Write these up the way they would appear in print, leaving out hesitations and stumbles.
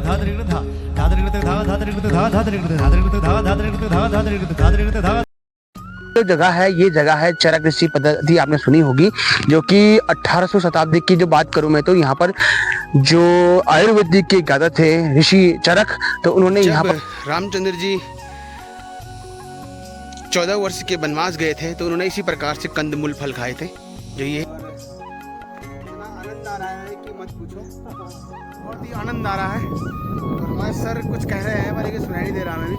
जो जगह है ये जगह है चरक ऋषि पद्धति, आपने सुनी होगी, जो कि 1800 शताब्दी की जो बात करूं मैं तो यहाँ पर जो आयुर्वेदिक के ज्ञाता थे ऋषि चरक, तो उन्होंने यहाँ पर रामचंद्र जी 14 वर्ष के वनवास गए थे तो उन्होंने इसी प्रकार से कंदमूल फल खाए थे। जो ये आनंद आ रहा है कि मत पूछो, बहुत ही आनंद आ रहा है। और हमारे सर कुछ कह रहे हैं पर सुनाई नहीं दे रहा हमें भी।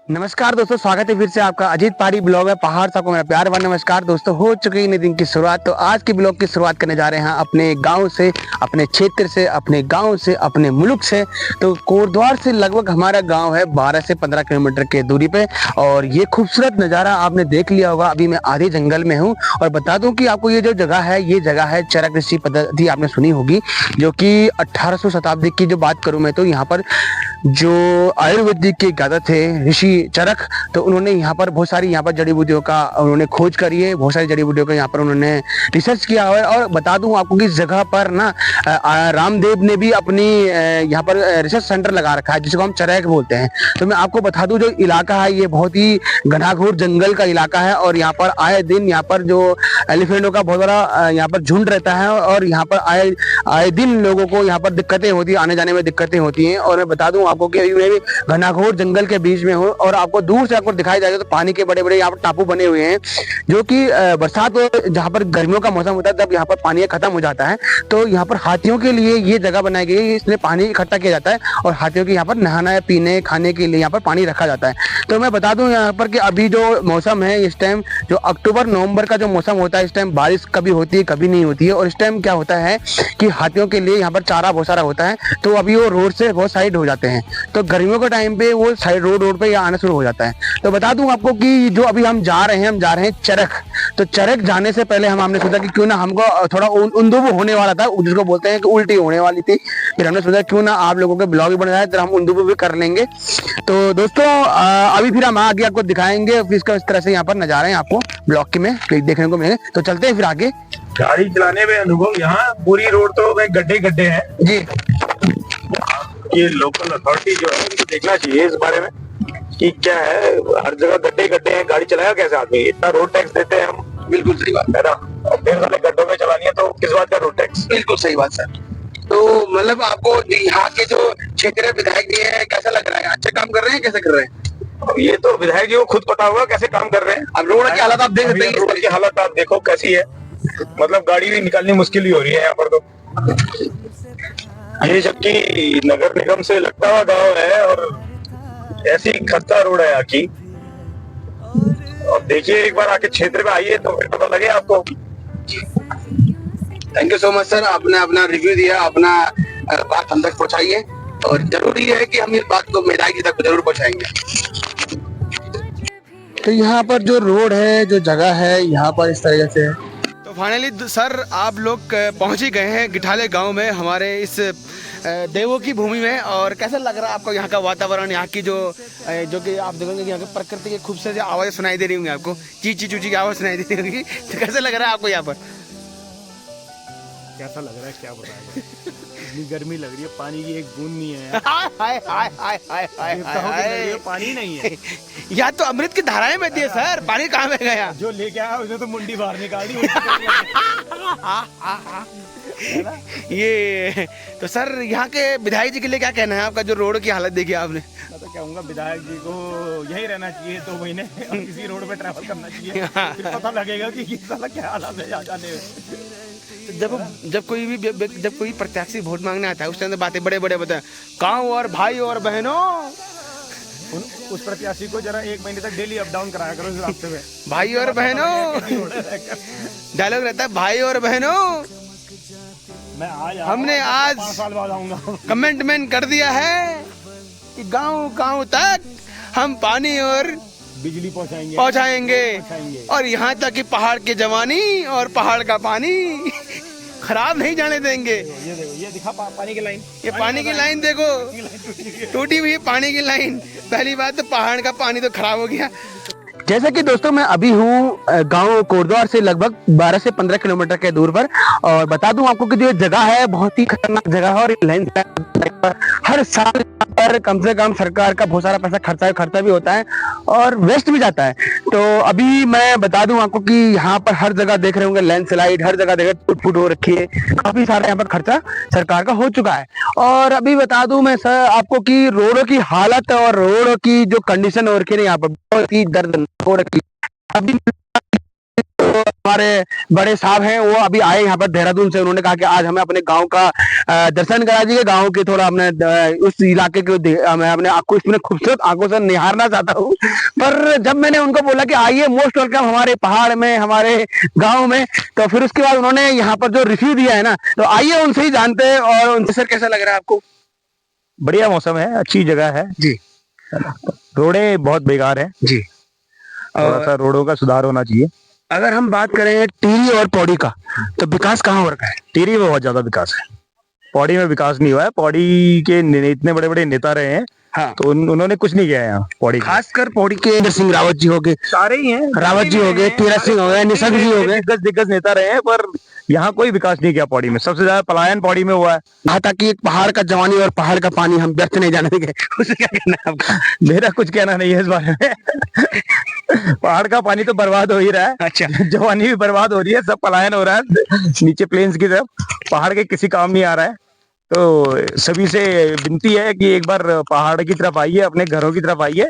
नमस्कार दोस्तों, स्वागत है फिर से आपका अजीत पहाड़ी ब्लॉग है। पहाड़ सबको मेरा प्यार भरा नमस्कार दोस्तों। हो चुकी है नई दिन की शुरुआत, तो आज की ब्लॉग की शुरुआत करने जा रहे हैं अपने गांव से, अपने क्षेत्र से, अपने गांव से, अपने मुल्क से। तो कोटद्वार से लगभग हमारा गांव है 12 से 15 किलोमीटर के दूरी पे, और ये खूबसूरत नज़ारा आपने देख लिया होगा। अभी मैं आधे जंगल में हूँ, और बता दूँ कि आपको ये जो जगह है ये जगह है चरक ऋषि पद्धति, आपने सुनी होगी, जो कि 1800 शताब्दी की जो बात करूँ मैं तो यहाँ पर जो आयुर्वेदिक के ज्ञाता थे ऋषि चरक, तो उन्होंने यहाँ पर बहुत सारी यहाँ पर जड़ी बूटियों का उन्होंने खोज करी है, बहुत सारी जड़ी बूटियों का यहाँ पर उन्होंने रिसर्च किया है। और बता दूँ आपको कि इस जगह पर ना रामदेव ने भी अपनी यहाँ पर रिसर्च सेंटर लगा रखा है, जिसको हम चरैक बोलते हैं। तो मैं आपको बता दूँ जो इलाका है ये बहुत ही घनाघोर जंगल का इलाका है, और यहाँ पर आए दिन यहाँ पर जो एलिफेंटों का बहुत बड़ा यहाँ पर झुंड रहता है, और यहाँ पर आए दिन लोगों को यहाँ पर दिक्कतें होती है, आने जाने में दिक्कतें होती हैं। और मैं बता दूं आपको कि मैं भी घनाघोर जंगल के बीच में हूँ, और आपको दूर से आपको दिखाई जाएगा तो पानी के बड़े बड़े यहाँ पर टापू बने हुए हैं, जो कि बरसात जहाँ पर गर्मियों का मौसम होता है तब यहाँ पर पानी खत्म हो जाता है। तो यहाँ पर हाथियों के लिए ये जगह बनाई गई है, इसलिए पानी इकट्ठा किया जाता है, और हाथियों के यहाँ पर नहाना, पीने, खाने के लिए यहाँ पर पानी रखा जाता है। तो मैं बता दूं यहाँ पर कि अभी जो मौसम है इस टाइम जो अक्टूबर नवंबर का जो मौसम होता है, इस टाइम बारिश कभी होती है कभी नहीं होती है। और इस टाइम क्या होता है कि हाथियों के लिए यहाँ पर चारा बहुत सारा होता है, तो अभी वो रोड से बहुत साइड हो जाते हैं, तो गर्मियों के टाइम पे वो साइड रोड पे आना शुरू हो जाता है। तो बता दूं आपको कि जो अभी हम जा रहे हैं चरक। तो चरक जाने से पहले हमने सोचा कि क्यों ना हमको थोड़ा उंदुब होने वाला था, जिसको बोलते हैं कि उल्टी होने वाली थी, फिर हमने सोचा क्यों ना आप लोगों के ब्लॉग भी बन रहा है तो हम उंदुब भी कर लेंगे। तो दोस्तों अभी फिर हम आगे आपको दिखाएंगे इस तरह से यहाँ पर नजारे आपको ब्लॉग के में देखने को मिलेंगे। तो चलते हैं फिर आगे। गाड़ी चलाने में अनुभव, यहाँ पूरी रोड तो गड्ढे गड्ढे हैं जी। ये लोकल अथॉरिटी जो है उनको देखना चाहिए इस बारे में कि क्या है, हर जगह गड्ढे गड्ढे हैं, गाड़ी चलाएगा कैसे आदमी? इतना रोड टैक्स देते हैं हम। बिल्कुल सही बात है ना, और ढेर सारे गड्ढों में चलानी है तो किस बात का रोड टैक्स? बिल्कुल सही बात सर। तो मतलब आपको यहाँ के जो क्षेत्रीय विधायक जी है कैसा लग रहा है? अच्छे काम कर रहे हैं, कैसे कर रहे हैं? अब ये तो विधायक जी को खुद पता होगा कैसे काम कर रहे हैं। अब रोड की हालत आप देख सकते हैं, रोड की हालत आप देखो कैसी है, मतलब गाड़ी भी निकालनी मुश्किल ही हो रही है यहाँ पर। तो ये जबकि नगर निगम से लगता हुआ गाँव है, और ऐसी खस्ता रोड है यहाँ की। और देखिए एक बार आके क्षेत्र में आइए तो फिर पता लगे आपको। Thank you so much sir, आपने अपना रिव्यू दिया, अपना बात हम तक पहुंचाइए, और जरूरी है कि हम इस बात को विधायक जी तक जरूर पहुंचाएंगे। तो यहाँ पर जो रोड है, जो जगह है, यहाँ पर इस तरह से। तो फाइनली सर आप लोग पहुंच ही गए हैं गिठाले गांव में, हमारे इस देवों की भूमि में। और कैसा लग रहा है आपको यहाँ का वातावरण, यहाँ की जो कि आप देखोगे कि यहाँ की प्रकृति की खूबसूरत आवाज़ें सुनाई दे रही होंगी आपको, चीची चूची की आवाज़ सुनाई दे रही होगी। तो कैसा लग रहा है आपको यहाँ पर? कैसा लग रहा है क्या बताएं, इतनी गर्मी लग रही है, पानी की एक बूंद नहीं है। हाय हाय हाय हाय हाय हाय, पानी नहीं है। यहाँ तो अमृत की धाराएं बहती है सर, पानी कहाँ में गया? जो लेके आया उसने तो मुंडी बाहर निकाल दी। ये तो सर यहाँ के विधायक जी के लिए क्या कहना है आपका, जो रोड की हालत देखी आपने? मैं तो कहूँगा विधायक जी को यही रहना चाहिए 2 महीने और किसी रोड पे ट्रैवल करना चाहिए, फिर पता लगेगा कि किस तरह क्या हालत है जाने में। जब कोई प्रत्याशी वोट मांगने आता है उस टाइम तो बातें बड़े बड़े बताए, गाँव और भाई और बहनों, उस प्रत्याशी को जरा 1 महीने तक डेली अप डाउन कराया करो इस रास्ते में। भाई और बहनों डायलॉग रहता है, भाई और बहनों मैं हमने आज 5 साल बाद आऊंगा। कमेंटमेंट कर दिया है कि गांव गांव तक हम पानी और बिजली पहुंचाएंगे पहुंचाएंगे और यहाँ तक कि पहाड़ की जवानी और पहाड़ का पानी खराब नहीं जाने देंगे। ये देखो, ये दिखा पानी की लाइन, ये पानी की लाइन देखो, टूटी हुई पानी की लाइन। पहली बात तो पहाड़ का पानी तो खराब हो गया। जैसे कि दोस्तों मैं अभी हूँ गांव कोटद्वार से लगभग 12 से 15 किलोमीटर के दूर पर, और बता दूं आपको कि जो ये जगह है बहुत ही खतरनाक जगह है, और लैंड हर साल पर कम से कम सरकार का बहुत सारा पैसा खर्चा भी होता है और वेस्ट भी जाता है। तो अभी मैं बता दूं आपको कि यहाँ पर हर जगह देख रहे होंगे लैंडस्लाइड, हर जगह देख टूट फूट हो रखी है, काफी सारा यहाँ पर खर्चा सरकार का हो चुका है। और अभी बता दूं मैं सर आपको कि रोडों की हालत और रोडों की जो कंडीशन हो रखी है यहाँ पर बहुत ही दर्दनाक हो रखी है। अभी तो हमारे बड़े साहब हैं, वो अभी आए यहाँ पर देहरादून से, उन्होंने कहा कि आज हमें अपने गांव का दर्शन करा दीजिए, गांव के थोड़ा अपने उस इलाके को मैं अपने आंखों इसमें खूबसूरत आंखों से निहारना चाहता हूँ। पर जब मैंने उनको बोला कि आइए मोस्ट वेलकम हमारे पहाड़ में, हमारे गाँव में, तो फिर उसके बाद उन्होंने यहाँ पर जो रिव्यू दिया है ना, तो आइए उनसे ही जानते हैं। और उनसे सर कैसा लग रहा है आपको? बढ़िया मौसम है, अच्छी जगह है जी। रोडें बहुत बेकार है जी, थोड़ा सा रोडों का सुधार होना चाहिए। अगर हम बात करें टिहरी और पौड़ी का, तो विकास कहाँ हो रखा है? टिहरी में बहुत ज्यादा विकास है, पौड़ी में विकास नहीं हुआ है। पौड़ी के इतने बड़े बड़े नेता रहे हैं, हाँ, तो उन्होंने कुछ नहीं किया है यहाँ पौड़ी। खासकर पौड़ी के इंद्र सिंह रावत जी हो गए, सारे ही हैं, रावत जी हो गए, तीरथ सिंह हो गए, निशंक जी हो गए, दिग्गज नेता रहे हैं, पर यहाँ कोई विकास नहीं किया पौड़ी में। सबसे ज्यादा पलायन पौड़ी में हुआ है। कहा था कि एक पहाड़ का जवानी और पहाड़ का पानी हम व्यर्थ नहीं जाने देंगे, उसे क्या कहना है आपका? मेरा कुछ कहना नहीं है इस बारे में। पहाड़ का पानी तो बर्बाद हो ही रहा है, अच्छा, जवानी भी बर्बाद हो रही है, सब पलायन हो रहा है नीचे प्लेन्स की तरफ, पहाड़ के किसी काम नहीं आ रहा है। तो सभी से विनती है कि एक बार पहाड़ की तरफ आइए, अपने घरों की तरफ आइए,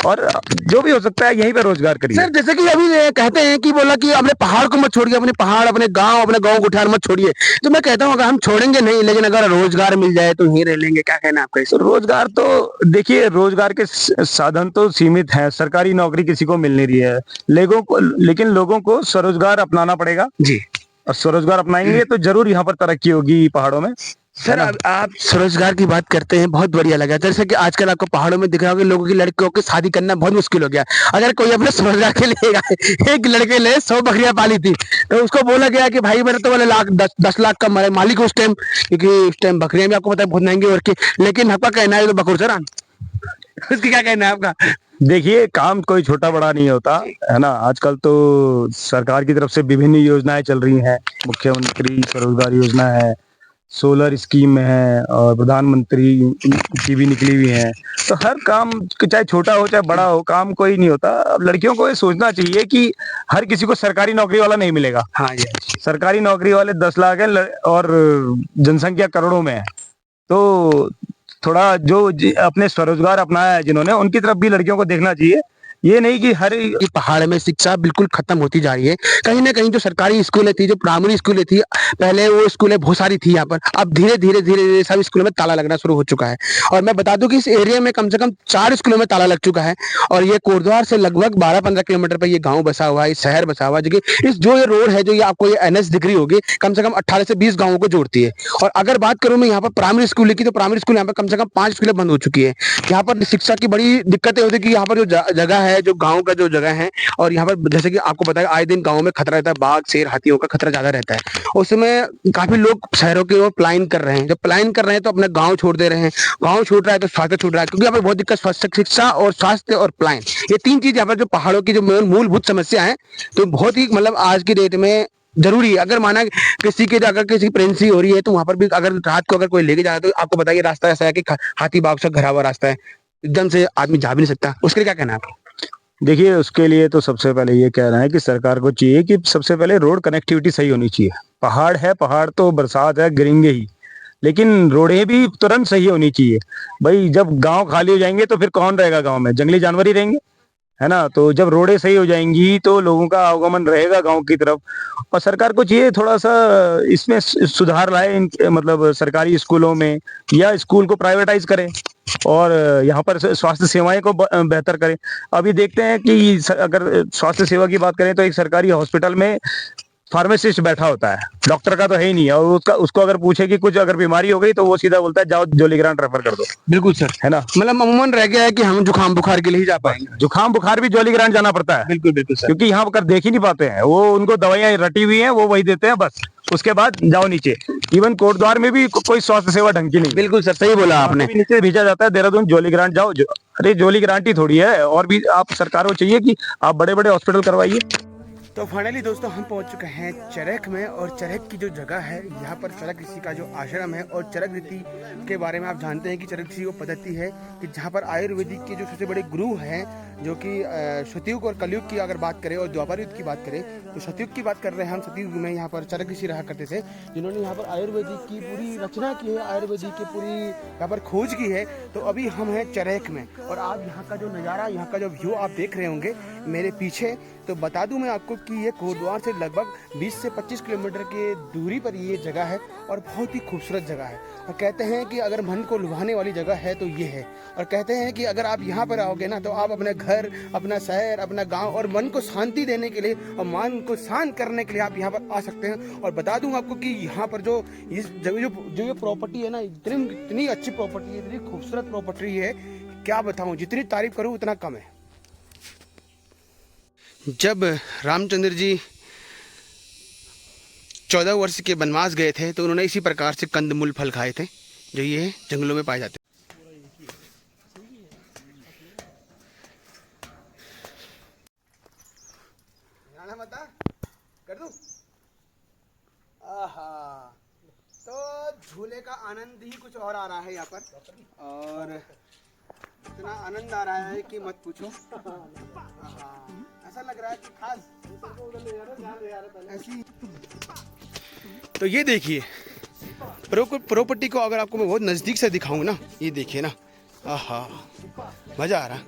और जो भी हो सकता है यहीं पे रोजगार करिए। सर जैसे कि अभी ये कहते हैं कि बोला कि अपने पहाड़ को मत छोड़िए, अपने पहाड़, अपने गांव गुठार मत छोड़िए। तो मैं कहता हूँ अगर हम छोड़ेंगे नहीं, लेकिन अगर रोजगार मिल जाए तो यहीं रह लेंगे, क्या कहना है आपका इस? रोजगार तो देखिए, रोजगार के साधन तो सीमित हैं, सरकारी नौकरी किसी को मिल नहीं रही है लेकिन लोगों को स्वरोजगार अपनाना पड़ेगा जी, और स्वरोजगार अपनाएंगे तो जरूर यहाँ पर तरक्की होगी पहाड़ों में। सर आप स्वरोजगार की बात करते हैं, बहुत बढ़िया लगा। जैसे कि आजकल आपको पहाड़ों में दिख रहा होगा लोगों की लड़कियों की शादी करना बहुत मुश्किल हो गया। अगर कोई अपने स्वरोजगार के लिए एक लड़के ने 100 बकरियां पाली थी, तो उसको बोला गया कि भाई मेरे तो वाले 10 लाख का मालिक उस टाइम, क्योंकि उस टाइम बकरियां भी आपको पता है बहुत महंगी और की, लेकिन आपका कहना है तो बकरू चरान, उसकी क्या कहना है आपका? देखिए, काम कोई छोटा बड़ा नहीं होता है ना। आजकल तो सरकार की तरफ से विभिन्न योजनाएं चल रही हैं, मुख्यमंत्री स्वरोजगार योजना है, सोलर स्कीम है, और प्रधानमंत्री की भी निकली हुई है। तो हर काम चाहे छोटा हो चाहे बड़ा हो, काम कोई नहीं होता। अब लड़कियों को ये सोचना चाहिए कि हर किसी को सरकारी नौकरी वाला नहीं मिलेगा। हाँ जी, सरकारी नौकरी वाले 10 लाख है और जनसंख्या करोड़ों में है। तो थोड़ा जो अपने स्वरोजगार अपनाया है जिन्होंने, उनकी तरफ भी लड़कियों को देखना चाहिए। ये नहीं कि हर पहाड़ में शिक्षा बिल्कुल खत्म होती जा रही है। कहीं ना कहीं जो सरकारी स्कूलें थी, जो प्राइमरी स्कूलें थी, पहले वो स्कूलें बहुत सारी थी यहाँ पर, अब धीरे धीरे सब स्कूलों में ताला लगना शुरू हो चुका है। और मैं बता दूं कि इस एरिया में कम से कम 4 स्कूलों में ताला लग चुका है। और ये कोटद्वार से लगभग 12-15 किलोमीटर पर ये गाँव बसा हुआ है, शहर बसा हुआ है, जो कि इस जो ये रोड है, जो ये आपको ये NH दिख रही होगी, कम से कम 18 से 20 गाँवों को जोड़ती है। और अगर बात करूं मैं यहाँ पर प्राइमरी स्कूल की, तो प्राइमरी स्कूल यहाँ पर कम से कम 5 स्कूलें बंद हो चुकी है। यहाँ पर शिक्षा की बड़ी दिक्कतें होती है कि यहाँ पर जो जगह है, जो गाँव का जो जगह है, और यहाँ पर जैसे कि आपको पता है आए दिन गाँव में खतरा रहता है, बाघ, शेर, हाथियों का खतरा ज्यादा रहता है। उसमें काफी लोग शहरों की ओर पलायन कर रहे हैं। जब पलायन कर रहे हैं तो अपना गाँव छोड़ दे रहे हैं, गाँव छूट रहा है तो स्वास्थ्य छूट रहा है, क्योंकि यहाँ पर बहुत दिक्कत, शिक्षा और स्वास्थ्य और पलायन, ये 3 चीज यहाँ पर जो पहाड़ों की जो मूलभूत समस्या है, तो बहुत ही मतलब आज की डेट में जरूरी है। अगर माना किसी के अगर किसी की प्रेगनेंसी हो रही है, तो वहां पर भी अगर रात को अगर कोई लेके जा रहा है, तो आपको बताइए रास्ता ऐसा है कि हाथी बाघ से घिरा हुआ रास्ता है, एकदम से आदमी जा भी नहीं सकता। उसके लिए क्या कहना है आपको? देखिए, उसके लिए तो सबसे पहले ये कहना है कि सरकार को चाहिए कि सबसे पहले रोड कनेक्टिविटी सही होनी चाहिए। पहाड़ है, पहाड़ तो बरसात है गिरेंगे ही, लेकिन रोडें भी तुरंत सही होनी चाहिए। भाई जब गांव खाली हो जाएंगे तो फिर कौन रहेगा गांव में? जंगली जानवर ही रहेंगे, है ना। तो जब रोडें सही हो जाएंगी तो लोगों का आवागमन रहेगा गांव की तरफ। और सरकार को चाहिए थोड़ा सा इसमें सुधार लाए, मतलब सरकारी स्कूलों में, या स्कूल को प्राइवेटाइज करें और यहाँ पर स्वास्थ्य सेवाएं को बेहतर करें। अभी देखते हैं कि अगर स्वास्थ्य सेवा की बात करें तो एक सरकारी हॉस्पिटल में फार्मासिस्ट बैठा होता है, डॉक्टर का तो है ही नहीं है। और उसको अगर पूछे कि कुछ अगर बीमारी हो गई तो वो सीधा बोलता है जाओ जॉलीग्रांट रेफर कर दो। बिल्कुल सर, है ना। मतलब अमूमन रह गया है कि हम जुकाम बुखार के लिए ही जा पाएंगे। जुकाम बुखार भी जॉलीग्रांट जाना पड़ता है। बिल्कुल बिल्कुल सर। क्योंकि यहाँ पर देख ही नहीं पाते हैं, वो उनको दवाइयाँ रटी हुई हैं, वो वही देते हैं बस। उसके बाद जाओ नीचे। इवन कोटद्वार में भी कोई स्वास्थ्य सेवा ढंग की नहीं। बिल्कुल सर, सही बोला आपने। नीचे भेजा जाता है देहरादून जॉलीग्रांट जाओ। अरे जॉलीग्रांट ही थोड़ी है, और भी आप सरकार को चाहिए कि आप बड़े बड़े हॉस्पिटल करवाइए। तो फाइनली दोस्तों हम पहुंच चुके हैं चरख में, और चरख की जो जगह है यहाँ पर चरक ऋषि का जो आश्रम है, और चरक ऋषि के बारे में आप जानते हैं कि चरक ऋषि वो पद्धति है कि जहाँ पर आयुर्वेदिक के जो सबसे बड़े गुरु हैं, जो कि सतयुग और कलयुग की अगर बात करें और द्वापर युग की बात करें, तो सतयुग की बात कर रहे हैं हम। सतयुग में यहाँ पर चरक ऋषि रहा करते थे, जिन्होंने यहाँ पर आयुर्वेदिक की पूरी रचना की है, आयुर्वेदिक की पूरी यहाँ पर खोज की है। तो अभी हम हैं चरख में, और आप यहाँ का जो नज़ारा, यहाँ का जो व्यू आप देख रहे होंगे मेरे पीछे, तो बता दूं मैं आपको कि ये कोटद्वार से लगभग 20 से 25 किलोमीटर की दूरी पर ये जगह है, और बहुत ही खूबसूरत जगह है। और कहते हैं कि अगर मन को लुभाने वाली जगह है तो ये है। और कहते हैं कि अगर आप यहाँ पर आओगे ना, तो आप अपने घर, अपना शहर, अपना गांव और मन को शांति देने के लिए और मन को शांत करने के लिए आप यहाँ पर आ सकते हैं। और बता दूं आपको कि यहाँ पर जो इस जगह जो ये प्रॉपर्टी है ना, इतनी अच्छी प्रॉपर्टी है, इतनी खूबसूरत प्रॉपर्टी है, क्या बताऊँ, जितनी तारीफ करूँ उतना कम है। जब रामचंद्र जी 14 वर्ष के वनवास गए थे, तो उन्होंने इसी प्रकार से कंदमूल फल खाए थे, जो ये जंगलों में पाए जाते हैं। कर दूं? आहा, तो झूले का आनंद ही कुछ और आ रहा है यहाँ पर, और इतना आनंद आ रहा है कि मत पूछो। ऐसा लग रहा है कि खास ऐसी। तो ये देखिए प्रॉपर्टी को अगर आपको मैं बहुत नज़दीक से दिखाऊं ना, ये देखिए ना, आहा, मज़ा आ रहा।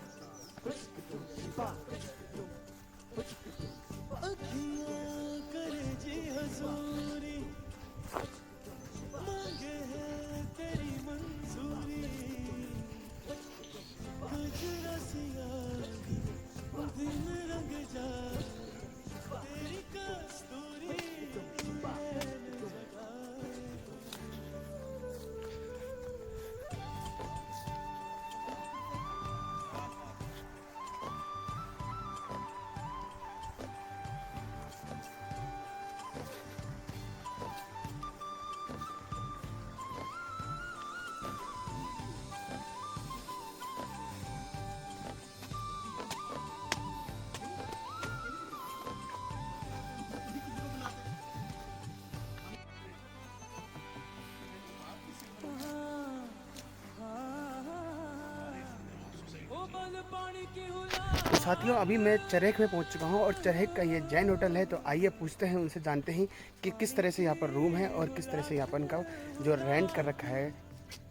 तो साथियों, अभी मैं चरख में पहुंच चुका हूं, और चरख का ये जैन होटल है। तो आइए पूछते हैं उनसे, जानते हैं कि किस तरह से यहाँ पर रूम है और किस तरह से यहाँ पर इनका जो रेंट कर रखा है,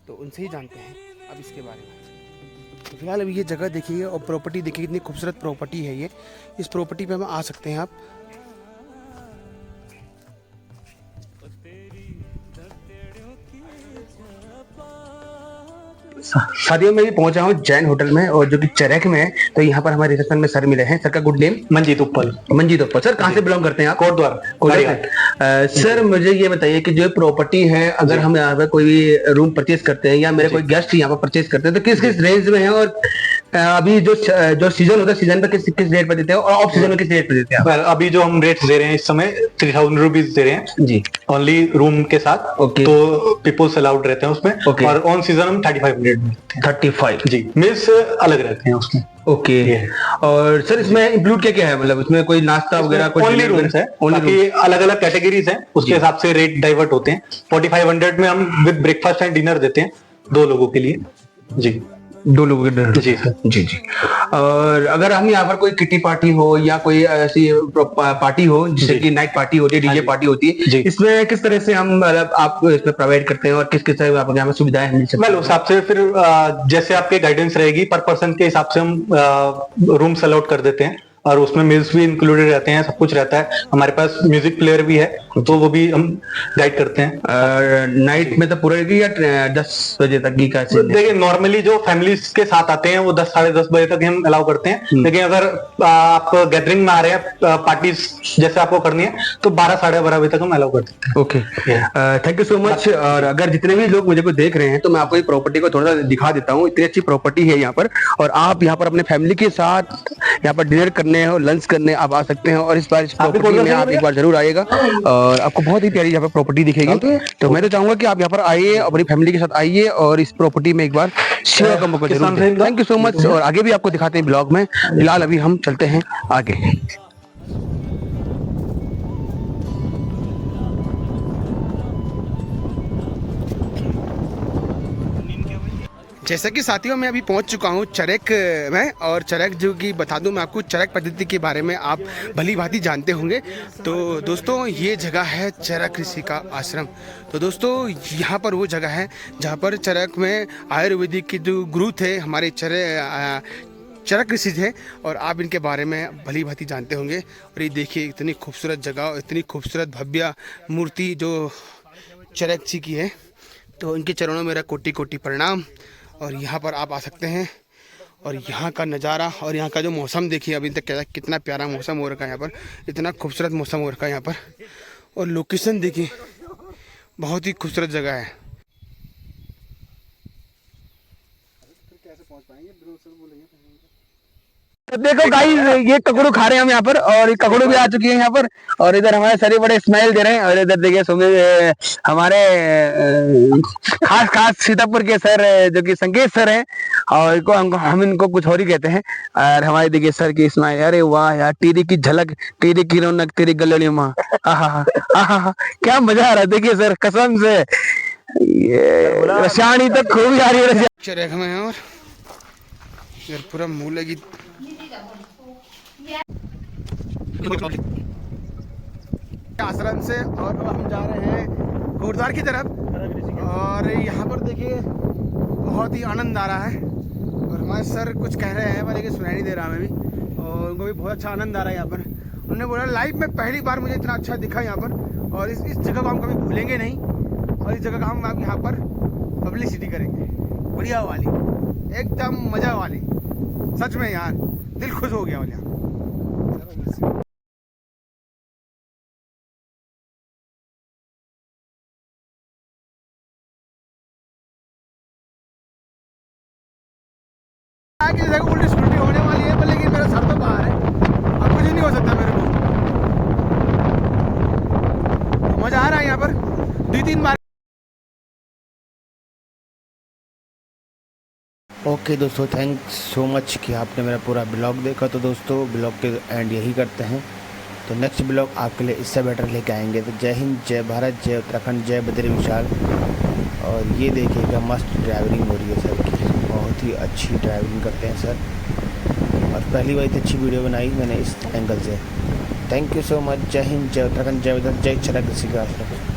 तो उनसे ही जानते हैं अब इसके बारे में। तो फिलहाल अभी ये जगह देखिए और प्रॉपर्टी देखिए, कितनी खूबसूरत प्रॉपर्टी है ये। इस प्रॉपर्टी पर हम आ सकते हैं आप। साथियों, मैं भी पहुंचा हूं जैन होटल में, और जो कि चरख में है। तो यहाँ पर हमारे रिसेप्शन में सर मिले हैं। सर का गुड नेम? मंजीत उप्पल। मंजीत उप्पल। सर कहाँ से बिलोंग करते हैं आप? कोटद्वार। सर मुझे ये बताइए कि जो प्रॉपर्टी है, अगर हम यहाँ पे कोई भी रूम परचेज करते हैं, या मेरे कोई गेस्ट यहाँ पर परचेज करते हैं, तो किस किस रेंज में है, और अभी जो सीजन होता है, सीजन पे किस किस रेट पे देते हैं, और ऑफ सीजन में किस रेट पे देते हैं? अभी जो हम रेट्स दे रहे हैं इस समय 3000 रुपीज दे रहे हैं जी, ओनली रूम के साथ। ओके। तो पीपल्स अलाउड रहते हैं उसमें। ओके। और ऑन सीजन हम 3500 में 35 जी, मिल्स अलग रहते हैं उसमें। ओके। और सर इसमें इंक्लूड क्या क्या है, मतलब इसमें कोई नाश्ता वगैरह? ओनली रूम्स है, बाकी अलग अलग कैटेगरीज हैं, उसके हिसाब से रेट डाइवर्ट होते हैं। 4500 में हम विद ब्रेकफास्ट एंड डिनर देते हैं 2 लोगों के लिए जी। 2 लोगों के डिनर? जी जी जी। और अगर हम यहाँ पर कोई किटी पार्टी हो या कोई ऐसी पार्टी हो, जैसे कि नाइट पार्टी होती है, डीजे पार्टी होती है, इसमें किस तरह से हम मतलब आप इसमें प्रोवाइड करते हैं, और किस किस तरह यहाँ पर सुविधाएं मिल सकती है? उस हिसाब से फिर जैसे आपके गाइडेंस रहेगी, पर पर्सन के हिसाब से हम रूम्स अलॉट कर देते हैं। और उसमें मील्स भी इंक्लूडेड रहते हैं, सब कुछ रहता है। हमारे पास म्यूजिक प्लेयर भी है, तो वो भी हम गाइड करते हैं। नाइट में तो पूरा या 10 बजे तक की का scene है? देखिए नॉर्मली जो फैमिलीज के साथ आते हैं वो 10 साढ़े 10 बजे तक हम अलाउ करते हैं, लेकिन अगर आप गैदरिंग में आ रहे हैं, पार्टीज जैसे आपको करनी है, तो 12 साढ़े 12 बजे तक हम अलाउ करते हैं। Okay, thank you so much. और अगर जितने भी लोग मुझे को देख रहे हैं तो मैं आपको ये प्रॉपर्टी को थोड़ा सा दिखा देता हूँ। इतनी अच्छी प्रॉपर्टी है यहाँ पर, और आप यहाँ पर अपने फैमिली के साथ यहाँ पर डिनर करने और लंच करने आप आ सकते हैं। और इस बार इस प्रॉपर्टी में आप एक बार जरूर आइएगा और आपको बहुत ही प्यारी यहाँ पर प्रॉपर्टी दिखेगी। तो मैं तो चाहूंगा कि आप यहाँ पर आइए, अपनी फैमिली के साथ आइए और इस प्रॉपर्टी में एक बार सेवा का मौका जरूर दें। Thank you so much. और आगे भी आपको दिखाते हैं ब्लॉग में। फिलहाल अभी हम चलते हैं आगे। जैसा कि साथियों मैं अभी पहुंच चुका हूं चरक में, और चरक जो कि बता दूं मैं आपको, चरक पद्धति के बारे में आप भली भांति जानते होंगे। तो दोस्तों ये जगह है चरक ऋषि का आश्रम। तो दोस्तों यहाँ पर वो जगह है जहाँ पर चरक में आयुर्वेदिक के जो गुरु थे हमारे चरक ऋषि थे, और आप इनके बारे में भली भांति जानते होंगे। और ये देखिए इतनी खूबसूरत जगह और इतनी खूबसूरत भव्य मूर्ति जो चरक जी की है। तो इनके चरणों में मेरा कोटि कोटि प्रणाम। और यहाँ पर आप आ सकते हैं, और यहाँ का नज़ारा और यहाँ का जो मौसम देखिए अभी तक कितना प्यारा मौसम हो रखा है यहाँ पर, इतना खूबसूरत मौसम हो रखा है यहाँ पर। और लोकेशन देखिए, बहुत ही खूबसूरत जगह है। तो देखो गाइस, ये ककड़ू खा रहे हैं हम यहाँ पर, और ककड़ू भी आ चुकी है यहाँ पर। और इधर हमारे सर बड़े स्माइल दे रहे हैं। और इधर देखिए सुमित, हमारे खास सीतापुर के सर जो कि संकेत सर हैं, और इनको हम इनको कुछ और ही कहते हैं। और हमारे देखिए सर की स्माइल, अरे वाह यार, टीरी की झलक, टीरी की रौनक, तेरी गलड़ी माँ, आहा क्या मजा आ रहा है। देखिए सर कसम से ये रसायनी तो खूब आ रही है चरक में। और इधर पूरा मूल की आश्रम से, और अब हम जा रहे हैं गुरुद्वार की तरफ। और यहाँ पर देखिए बहुत ही आनंद आ रहा है, और हमारे सर कुछ कह रहे हैं पर लेकिन सुनाई नहीं दे रहा हमें भी, और उनको भी बहुत अच्छा आनंद आ रहा है यहाँ पर। उन्होंने बोला लाइफ में पहली बार मुझे इतना अच्छा दिखा यहाँ पर, और इस जगह को हम कभी भूलेंगे नहीं, और इस जगह का हम यहाँ पर पब्लिसिटी करेंगे बढ़िया वाली, एकदम मजा वाली। सच में यार दिल खुश हो गया वाला। कि जगह उल्टी सुल्टी होने वाली है, पर लेकिन मेरा सर तो बाहर है, अब कुछ नहीं हो सकता मेरे को। मजा आ रहा है यहाँ पर 2-3 बार। ओके दोस्तों, थैंक्स सो मच कि आपने मेरा पूरा ब्लॉग देखा। तो दोस्तों ब्लॉग के एंड यही करते हैं। तो नेक्स्ट ब्लॉग आपके लिए इससे बेटर लेके आएंगे। तो जय हिंद, जय भारत, जय उत्तराखंड, जय बद्री विशाल। और ये देखिएगा मस्त ड्राइविंग हो रही है सर की, बहुत ही अच्छी ड्राइविंग करते हैं सर, और पहली बार इतनी अच्छी वीडियो बनाई मैंने इस एंगल से। Thank you so much. जय हिंद, जय उत्तराखंड, जय भारत, जय चरक ऋषि का आश्रम।